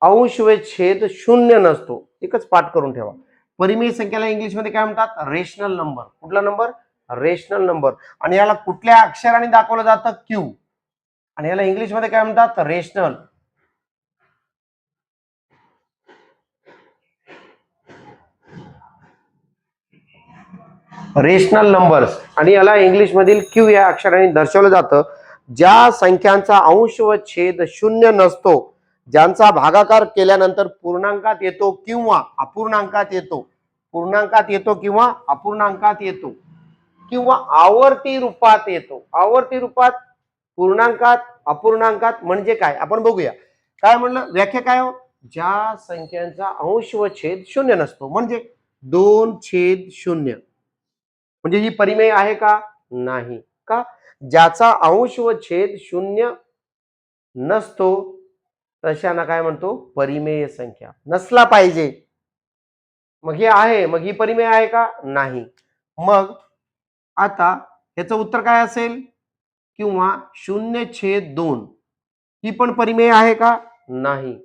अंश व छेद शून्य नसतो. एकच पाठ करून ठेवा. परिमेय संख्येला इंग्लिशमध्ये काय म्हणतात? Rational number. कुठला नंबर? Rational number. आणि याला कुठल्या अक्षराने दाखवलं जातं? क्यू. आणि याला इंग्लिशमध्ये काय म्हणतात? रेशनल. Rational numbers. आणि याला इंग्लिश मधील क्यू या अक्षराने दर्शवलं जातं. ज्या संख्यांचा अंश व छेद शून्य नसतो, ज्यांचा भागाकार केल्यानंतर पूर्णांकात येतो किंवा अपूर्णांकात येतो, पूर्णांकात येतो किंवा अपूर्णांकात येतो, किंवा आवर्ती रूपात येतो. आवर्ती रूपात, पूर्णांकात, अपूर्णांकात म्हणजे काय आपण बघूया. काय म्हणलं? व्याख्या काय हो? ज्या संख्यांचा अंश व छेद शून्य नसतो, म्हणजे 2/0. म्हणजे ही परिमेय आहे का? नाही. का? ज्याचा अंश व छेद शून्य नसतो तशांना काय म्हणतो? परिमेय संख्या. नसला पाहिजे. मग हे आहे, मग ही परिमेय आहे का? नाही. मग आता याचं उत्तर काय असेल? किंवा 0/2 ही पण परिमेय आहे का? नाही.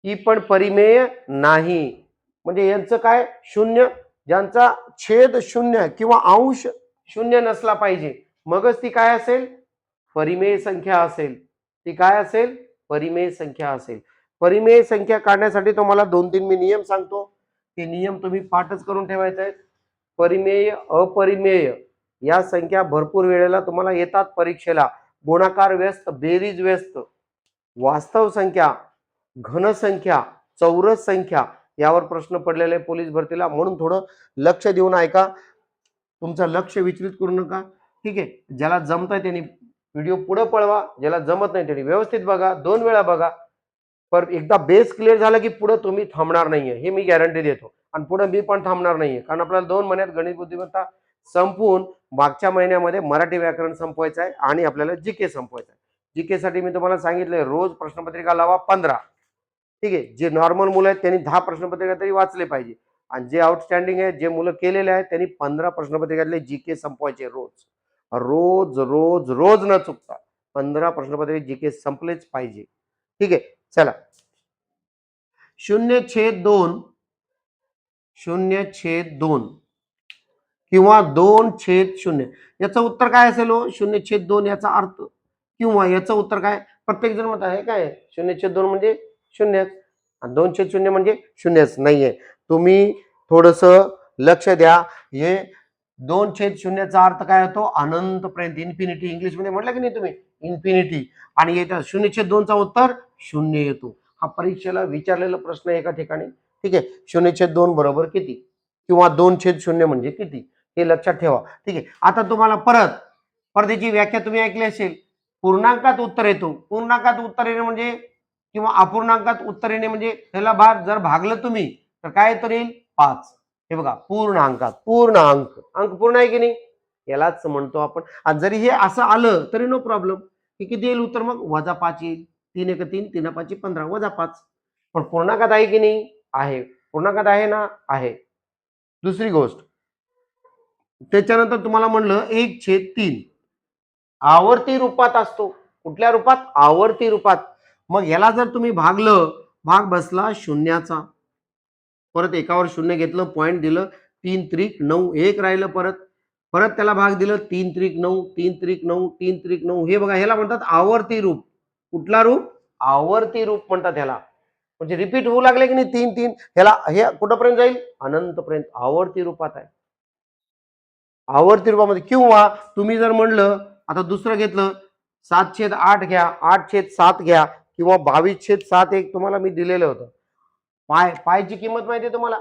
ही पण परिमेय नाही. म्हणजे यांचं काय शून्य, ज्यांचा छेद शून्य किंवा अंश शून्य नसला पाहिजे मगच ती काय असेल, परिमेय संख्या असेल. ती काय असेल, परिमेय संख्या असेल. परिमेय संख्या काढण्यासाठी तुम्हाला 2-3 मी नियम सांगतो. ते नियम तुम्ही पाठच करून ठेवायचे आहेत. परिमेय, अपरिमेय या संख्या भरपूर वेळेला तुम्हाला येतात परीक्षेला. गुणाकार व्यस्त, बेरीज व्यस्त, वास्तव संख्या, घनसंख्या, चौरस संख्या यावर प्रश्न पडलेले पोलीस भरतीला. म्हणून थोडं लक्ष देऊन ऐका, तुमचं लक्ष विचलित करू नका. ठीक आहे, ज्याला जमतंय त्यांनी व्हिडिओ पुढे पळवा, ज्याला जमत नाही त्यांनी व्यवस्थित बघा, 2 वेळा बघा. पर एकदा बेस क्लिअर झाला की पुढे तुम्ही थांबणार नाहीये, हे मी गॅरंटी देतो. आणि पुढे मी पण थांबणार नाहीये, कारण आपल्याला 2 महिन्यात गणित बुद्धिमत्ता संपवून मागच्या महिन्यामध्ये मराठी व्याकरण संपवायचं आहे आणि आपल्याला जीके संपवायचं आहे. जीके साठी मी तुम्हाला सांगितलंय रोज प्रश्नपत्रिका लावा 15. ठीक आहे, जे नॉर्मल मुलं आहेत त्यांनी 10 प्रश्नपत्रिका तरी वाचले पाहिजे. आणि जे आउटस्टँडिंग आहेत, जे मुलं केलेले आहेत त्यांनी 15 प्रश्नपत्रिकातले जीके संपवायचे रोज. रोज रोज रोज न चुकता 15 प्रश्नपत्रिका जीके संपलेच पाहिजे. ठीक आहे, चला 0/2 0/2 किंवा 2/0 याचं उत्तर काय असेल हो? 0/2 याचा अर्थ किंवा याचं उत्तर काय? प्रत्येक जण म्हणत आहे काय 0/2 म्हणजे 0 आणि 2/0 म्हणजे 0च नाहीये. तुम्ही थोडस लक्ष द्या. हे 2/0चा अर्थ काय होतो? अनंतपर्यंत, इन्फिनिटी. इंग्लिश मध्ये म्हटलं की नाही तुम्ही, इन्फिनिटी. आणि येतात 0/2चा उत्तर 0 येतो. हा परीक्षेला विचारलेला प्रश्न एका ठिकाणी. ठीक आहे, 0/2 बरोबर किती किंवा 2/0 म्हणजे किती हे लक्षात ठेवा. ठीक आहे, आता तुम्हाला परत याची व्याख्या तुम्ही ऐकली असेल. पूर्णांकात उत्तर येतो. पूर्णांकात उत्तर येणे म्हणजे किंवा अपूर्णांकात उत्तर येणे म्हणजे त्याला जर भागलं तुम्ही तर काय उत्तर येईल? 5. हे बघा, पूर्णांकात, पूर्णांक, अंक पूर्ण आहे की नाही, यालाच म्हणतो आपण. आणि जरी हे असं आलं तरी नो प्रॉब्लेम. हे किती येईल उत्तर? मग -5 येईल. 3 1 3, 3 5 15, -5. पण पूर्णांकात आहे की नाही? आहे. पूर्णांकात आहे ना? आहे. दुसरी गोष्ट, त्याच्यानंतर तुम्हाला म्हणलं 1/3 आवर्ती रूपात असतो. कुठल्या रूपात? आवर्ती रूपात. मग याला जर तुम्ही भागलं, भाग बसला शून्याचा. परत एकावर 0 घेतलं, पॉइंट दिलं, 3 त्रिक 9, 1 राहिलं. परत त्याला भाग दिलं, 3 त्रिक 9, 3 त्रिक 9, 3 त्रिक 9. हे बघा, ह्याला म्हणतात आवर्ती रूप. कुठला रूप? आवर्ती रूप म्हणतात ह्याला. म्हणजे रिपीट होऊ लागले की नाही 3 3, ह्याला हे कुठपर्यंत जाईल? अनंतपर्यंत. आवर्ती रूपात आहे, आवर्ती रूपामध्ये. किंवा तुम्ही जर म्हणलं, आता दुसरं घेतलं, 7/8 घ्या, 8/7 घ्या किंवा 22/7 एक तुम्हाला मी दिलेलं होतं. पायची किंमत माहिती आहे तुम्हाला?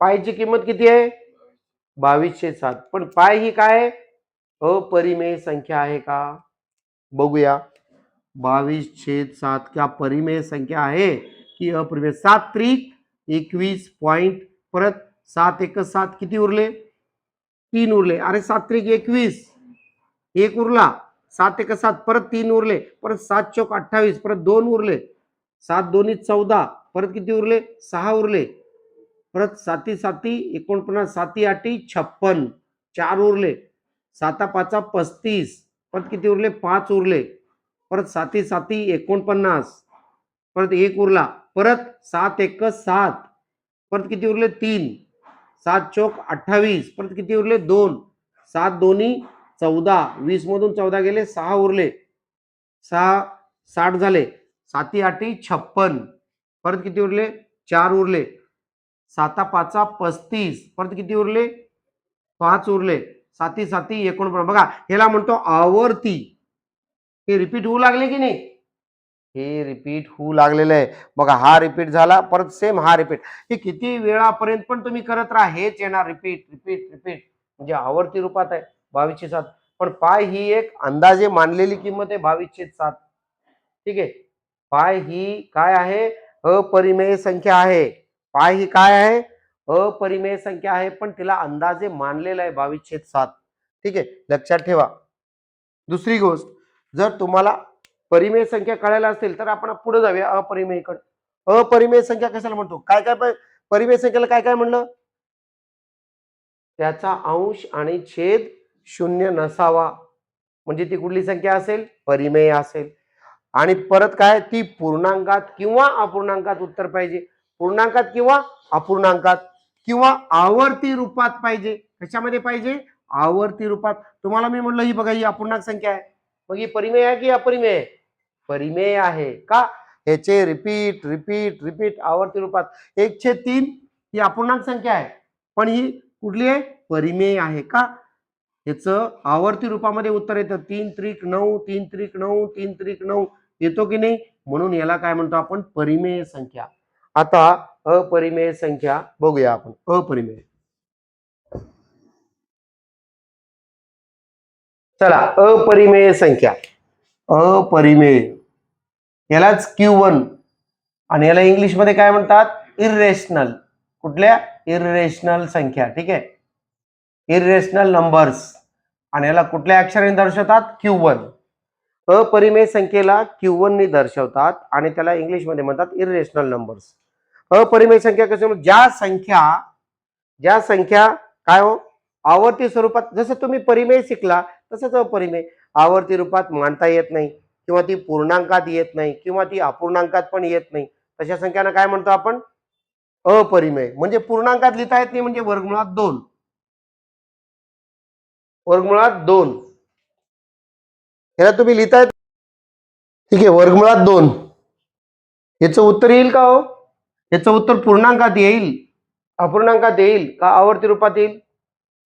पायची किंमत किती आहे? 22/7. पण पाय ही काय अपरिमेय संख्या आहे का? बघूया. 22/7 क्या परिमेय संख्या आहे की अपरिमेय? 7 त्रिक 21 पॉइंट, परत 7 1 7 किती उरले? 3 उरले. अरे 7 त्रिक 21, 1 उरला. 7 1 7, परत 3 उरले. परत 7 चौक 28, परत 2 उरले. 7 2 14, परत किती उरले? 6 उरले. परत 7 7 49, 7 8 56, 4 उरले. 7 5 35, परत किती उरले? 5 उरले. परत 7 7 49, परत 1 उरला. परत 7 1 7, परत किती उरले? 3. 7 चौक 28, परत किती उरले? 2. 7 2 14, 20 मधून 14 गेले, 6 उरले. 6 60 झाले. 7 8 56, परत किती उरले? 4 उरले. 7 5 35, परत किती उरले? 5 उरले. 7 7 49. बघा, ह्याला म्हणतो आवर्ती. हे रिपीट होऊ लागले की नाही? हे रिपीट होऊ लागलेलं आहे. बघा, हा रिपीट झाला, परत सेम हा रिपीट. हे किती वेळापर्यंत पण तुम्ही करत राहा, हेच येणार. Repeat repeat repeat. म्हणजे आवर्ती रूपात आहे 22/7. पण पाय ही एक अंदाजे मानलेली किंमत आहे 22/7. ठीक आहे, पाय ही काय आहे? अपरिमेय संख्या आहे. पाय ही काय आहे? अपरिमेय संख्या आहे, पण तिला अंदाजे मानलेला आहे 22/7. ठीक आहे, लक्षात ठेवा. दुसरी गोष्ट, जर तुम्हाला परिमेय संख्या कळायला असेल तर आपण पुढे जाऊया अपरिमेयकडे. अपरिमेय संख्या कशाला म्हणतो? काय काय परिमेय संख्येला काय काय म्हणलं? त्याचा अंश आणि छेद 0 नसावा. म्हणजे ती कुठली संख्या असेल? परिमेय असेल. आणि परत काय, ती पूर्णांकात किंवा अपूर्णांकात उत्तर पाहिजे, पूर्णांकात किंवा अपूर्णांकात किंवा आवर्ती रूपात पाहिजे. कशामध्ये पाहिजे? आवर्ती रूपात. तुम्हाला मी म्हटलं ही बघा, ही अपूर्णांक संख्या आहे, मग ही परिमेय आहे की अपरिमेय? परिमेय आहे. का? ह्याचे रिपीट रिपीट रिपीट आवर्ती रूपात 1/3 ही अपूर्णांक संख्या आहे, पण ही कुठली आहे? परिमेय आहे. का? याचं आवर्ती रूपामध्ये उत्तर येतं 3×9 3×9 3×9 येतो की नाही, म्हणून याला काय म्हणतो आपण? परिमेय संख्या. आता अपरिमेय संख्या बघूया आपण. अपरिमेय, चला अपरिमेय संख्या, अपरिमेय यालाच Q1 आणि याला इंग्लिश मध्ये काय म्हणतात? इररेशनल. कुठल्या? इररेशनल संख्या. ठीक आहे, इररेशनल नंबर्स. आणि याला कुठल्या अक्षराने दर्शवतात? Q1. अपरिमेय संख्येला Q1 ने दर्शवतात आणि त्याला इंग्लिश मध्ये म्हणतात इररेशनल नंबर्स. अपरिमेय संख्या कशी? ज्या संख्या काय हो, आवर्ती स्वरूपात, जसं तुम्ही परिमेय शिकला तसंच अपरिमेय, आवर्ती रूपात मांडता येत नाही किंवा ती पूर्णांकात येत नाही किंवा ती अपूर्णांकात पण येत नाही, तशा संख्यांना काय म्हणतो आपण? अपरिमेय. म्हणजे पूर्णांकात लिहिता येत नाही, म्हणजे वर्गमुळात 2. वर्गमुळात 2 याला तुम्ही लिहिताय, ठीक आहे, वर्गमुळात 2. याचं उत्तर येईल का हो? याचं उत्तर पूर्णांकात येईल, अपूर्णांकात येईल का आवर्ती रूपात येईल?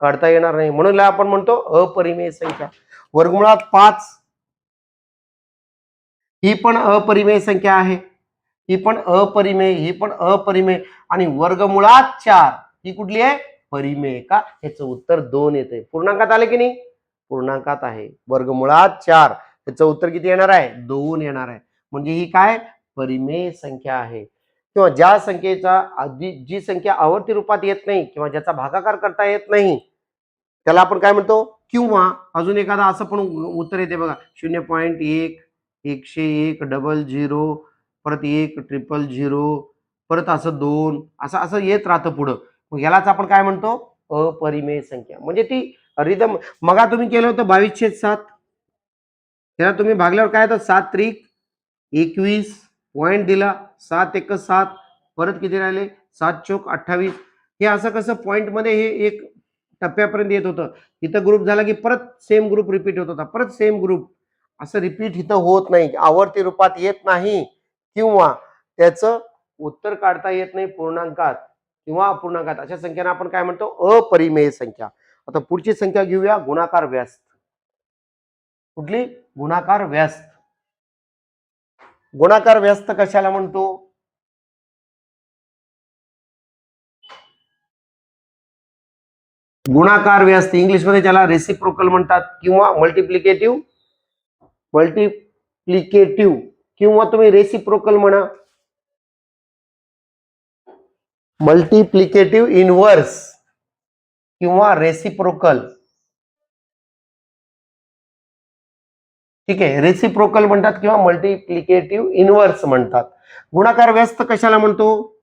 काढता येणार नाही, म्हणून आपण म्हणतो अपरिमेय संख्या. वर्गमुळात 5 ही पण अपरिमेय संख्या आहे, ही पण अपरिमेय, ही पण अपरिमेय. आणि वर्गमुळात 4 ही कुठली आहे? परिमेय. का? याचं उत्तर 2 येते. पूर्णांकात आले की नाही? पूर्णांकात आहे. वर्गमुळात 4 याचं उत्तर किती येणार आहे? 2 येणार आहे. म्हणजे ही काय? परिमेय संख्या आहे. किंवा ज्या संख्येचा जी संख्या आवर्ती रूपात येत नाही किंवा ज्याचा भागाकार करता येत नाही त्याला आपण काय म्हणतो? किंवा अजून एखादा असं पण उत्तर येते बघा, 0.1 101 00 परत 1 000 परत असं 2 असं असं येत राहतं पुढं, मग यालाच आपण काय म्हणतो? अपरिमेय संख्या. म्हणजे ती रिदम. मगा तुम्ही केलं होतं 22/7, त्याला तुम्ही भागल्यावर काय येतं? 7 त्रिक 21 पॉइंट दिला, 7 एक 7, परत किती राहिले? 7 चोक 28. हे असं कसं पॉइंट मध्ये हे एक टप्प्यापर्यंत येत होतं, इथं ग्रुप झाला की परत सेम ग्रुप रिपीट होत होता, परत सेम ग्रुप असं रिपीट इथं होत नाही, आवर्ती रूपात येत नाही किंवा त्याचं उत्तर काढता येत नाही पूर्णांकात किंवा अपूर्णांकात. अशा संख्यांना आपण काय म्हणतो? अपरिमेय संख्या. आता पुढची संख्या घेऊया, गुणाकार व्यस्त. कुठली? गुणाकार व्यस्त. गुणाकार व्यस्त कशाला म्हणतो? गुणाकार व्यस्त इंग्लिश मध्ये त्याला रेसिप्रोकल म्हणतात किंवा मल्टिप्लिकेटिव्ह किंवा तुम्ही रेसिप्रोकल म्हणा, मल्टिप्लिकेटिव्ह इनव्हर्स किंवा रेसिप्रोकल. ठीक आहे, रेसिप्रोकल म्हणतात किंवा मल्टिप्लिकेटिव्ह इनव्हर्स म्हणतात. गुणाकार व्यस्त कशाला म्हणतो?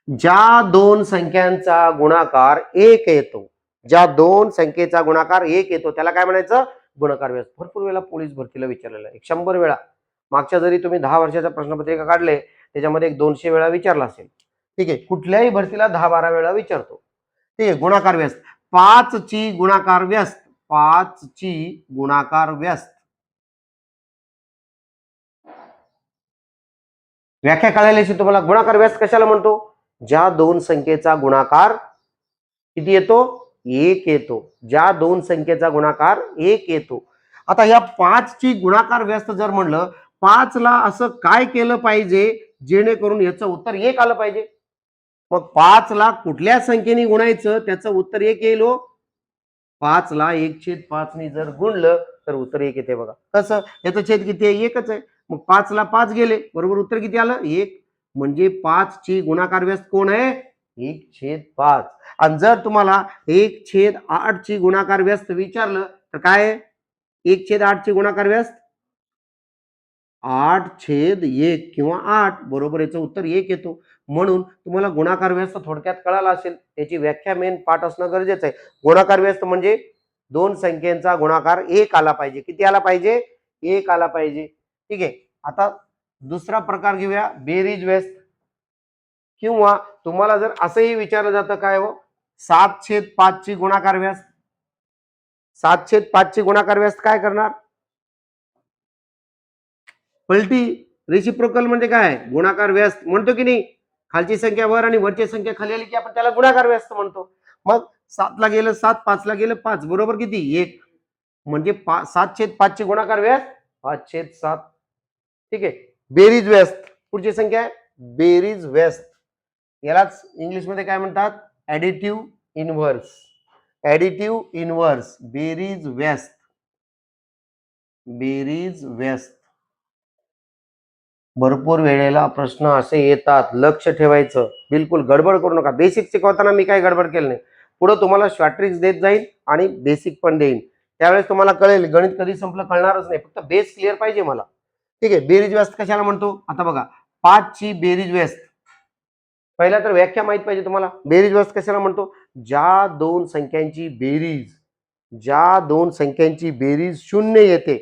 ज्या दोन संख्यांचा गुणाकार 1 येतो, ज्या दोन संख्येचा गुणाकार 1 येतो त्याला काय म्हणायचं? गुणाकार व्यस्त. भरपूर वेळा पोलीस भरतीला विचारलेलं आहे, 100 वेळा. मागच्या जरी तुम्ही 10 वर्षाचा प्रश्नपत्रिका काढले त्याच्यामध्ये 200 वेळा विचारला असेल. ठीक आहे, कुठल्याही भरतीला 10-12 वेळा विचारतो. ठीक आहे, गुणाकार व्यस्त. 5 ची गुणाकार व्यस्त, 5 ची गुणाकार व्यस्त. व्याख्या कळाल्याशी तुम्हाला गुणाकार व्यस्त कशाला म्हणतो? ज्या दोन संख्येचा गुणाकार किती येतो? 1 येतो. ज्या दोन संख्येचा गुणाकार 1 येतो. आता या 5 ची गुणाकार व्यस्त जर म्हणलं, 5 ला असं काय केलं पाहिजे जेणेकरून याचं उत्तर 1 आलं पाहिजे? मग 5 ला कुठल्या संख्येने गुणायचं त्याचं उत्तर 1 येईल हो. 5 ला 1/5 ने जर गुणलं तर उत्तर 1 येते बघा. कसं? याचं छेद किती आहे? 1च आहे. मग 5 ला 5 गेले, बरोबर उत्तर किती आलं? 1. म्हणजे 5 ची गुणाकार व्यस्त कोण आहे? 1/5. आणि जर तुम्हाला 1/8 ची गुणाकार व्यस्त विचारलं तर काय आहे? 1/8 ची गुणाकार व्यस्त 8/1 किंवा 8, बरोबर याचं उत्तर 1 येतो. म्हणून तुम्हाला गुणाकार व्यस्त थोडक्यात कळाला असेल, त्याची व्याख्या मेन पाठ असणं गरजेचं आहे. गुणाकार व्यस्त म्हणजे दोन संख्येचा गुणाकार 1 आला पाहिजे. किती आला पाहिजे? 1 आला पाहिजे. ठीक आहे. आता दुसरा प्रकार घेऊया, बेरीज व्यस्त. किंवा तुम्हाला जर असंही विचारलं जातं काय हो, 7/5 ची गुणाकार व्यस्त. 7/5 ची गुणाकार व्यस्त काय करणार? पलटी. रेसिप्रोकल म्हणजे काय? गुणाकार व्यस्त म्हणतो की नाही. खालची संख्या वर आणि वरची संख्या खाली आली की आपण त्याला गुणाकार व्यस्त म्हणतो. मग 7 ला गेलं 7, 5 ला गेलं 5, बरोबर किती? 1. म्हणजे 7/5 ची गुणाकार व्यस्त 5/7. ठीक आहे. बेरीज व्यस्त. पुढची संख्या आहे बेरीज व्यस्त. यालाच इंग्लिश मध्ये काय म्हणतात? Additive inverse. Additive inverse. बेरीज व्यस्त. बेरीज व्यस्त. भरपूर वेळेला प्रश्न असे येतात, लक्ष ठेवायचं, बिलकुल गडबड करू नका. बेसिक शिकवताना मी काही गडबड केली नाही. पुढे तुम्हाला शॉर्ट ट्रिक्स देत जाईल आणि बेसिक पण देईन. त्यावेळेस तुम्हाला कळेल गणित कधी संपलं कळणारच नाही. फक्त बेस क्लिअर पाहिजे मला. ठीक आहे. बेरीज व्यस्त कशाला म्हणतो? आता बघा, 5 ची बेरीज व्यस्त. पहिला तर व्याख्या माहित पाहिजे तुम्हाला. बेरीज व्यस्त कशाला म्हणतो? ज्या दोन संख्यांची बेरीज, ज्या दोन संख्यांची बेरीज शून्य येते,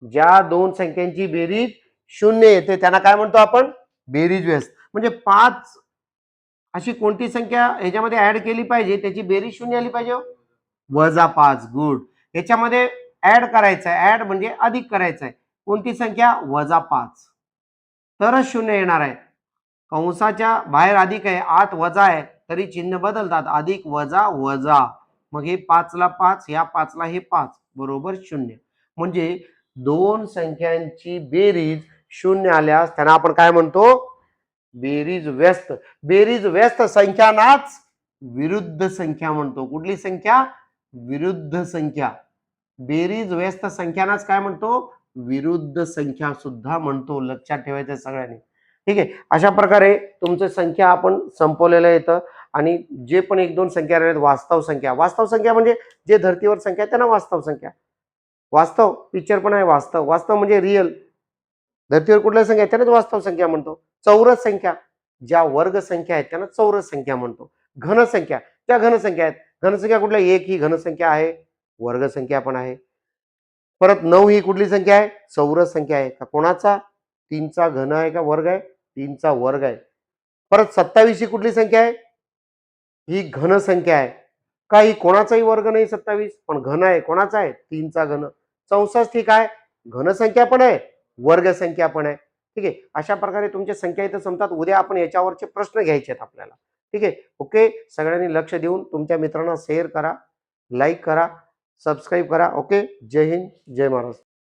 ज्या दोन संख्यांची बेरीज शून्य येते त्यांना काय म्हणतो आपण? बेरीज व्यस्त. म्हणजे 5 अशी कोणती संख्या ह्याच्यामध्ये ऍड केली पाहिजे त्याची बेरीज शून्य आली पाहिजे? -5. गुड. याच्यामध्ये ऍड करायचं आहे. ऍड म्हणजे अधिक करायचं आहे. कोणती संख्या? -5. तरच शून्य येणार आहे. कंसाच्या बाहेर अधिक आहे, आत वजा आहे, तरी चिन्ह बदलतात. अधिक वजा वजा. मग हे 5 ला 5, ह्या 5 ला हे 5, बरोबर 0. म्हणजे दोन संख्यांची बेरीज शून्य आल्यास त्यांना आपण काय म्हणतो? बेरीज व्यस्त. बेरीज व्यस्त संख्यांनाच विरुद्ध संख्या म्हणतो. कुठली संख्या? विरुद्ध संख्या. बेरीज व्यस्त संख्यांनाच काय म्हणतो? विरुद्ध संख्या सुद्धा म्हणतो. लक्षात ठेवायचं सगळ्यांनी. ठीक आहे. अशा प्रकारे तुमचं संख्या आपण संपवलेलं येतं. आणि जे पण 1-2 संख्या राहिल्यात वास्तव संख्या. वास्तव संख्या म्हणजे जे धर्तीवर संख्या त्यांना वास्तव संख्या. वास्तव पिक्चर पण आहे वास्तव. वास्तव म्हणजे रिअल. धर्तीवर कुठल्या संख्या त्यालाच वास्तव संख्या म्हणतो. चौरस संख्या, ज्या वर्ग संख्या आहेत त्यांना चौरस संख्या म्हणतो. घन संख्या, त्या घन संख्या आहेत. घनसंख्या कुठल्या? 1 ही घन संख्या आहे, वर्ग संख्या पण आहे. परत 9 ही कुठली संख्या आहे? चौरस संख्या आहे. का कोणाचा? 3 चा घन आहे का वर्ग आहे? 3 चा वर्ग आहे. परत 27 ही कुठली संख्या आहे? ही घन संख्या आहे. काही कोणाचाही वर्ग नाही 27, पण घन आहे. कोणाचा आहे? 3 चा घन. 64 ठीक आहे, घन संख्या पण आहे, वर्ग संख्या पण आहे. ठीक आहे. अशा प्रकारे तुमच्या संख्या इथं संपतात. उद्या आपण याच्यावरचे प्रश्न घ्यायचे आहेत आपल्याला. ठीक आहे. ओके. सगळ्यांनी लक्ष देऊन तुमच्या मित्रांना शेअर करा, लाईक करा, सबस्क्राईब करा. ओके. जय हिंद, जय महाराष्ट्र.